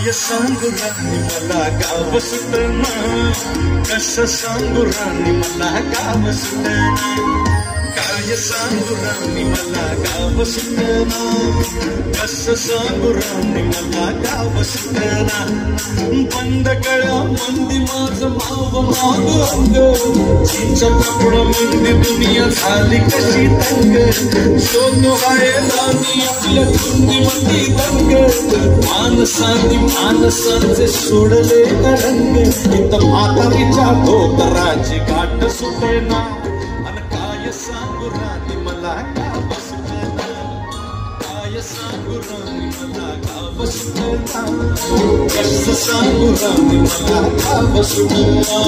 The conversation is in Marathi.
काय सांगू राणी मला गाव सुटना, कसं सांगू राणी मला गाव सुटना, काय सांगू राणी मला गाव सुटना, कसं सांगू राणी मला गाव सुटना, बंद कळ्या मंदी माझं माव माग अंग, चिंचा कपडा मंदी दुनिया झाली कशी तंग, शोधू आहे राणी आपल्या धुंदी मंदी दंग, माणसांचे सोडले तरंग, इथं म्हातारीच्या धोतराची गाठ सुटेना, अन काय सांगू राणी मला गाव सुटना, काय सांगू राणी मला गाव सुटना, कसं सांगू राणी मला गाव सुटना.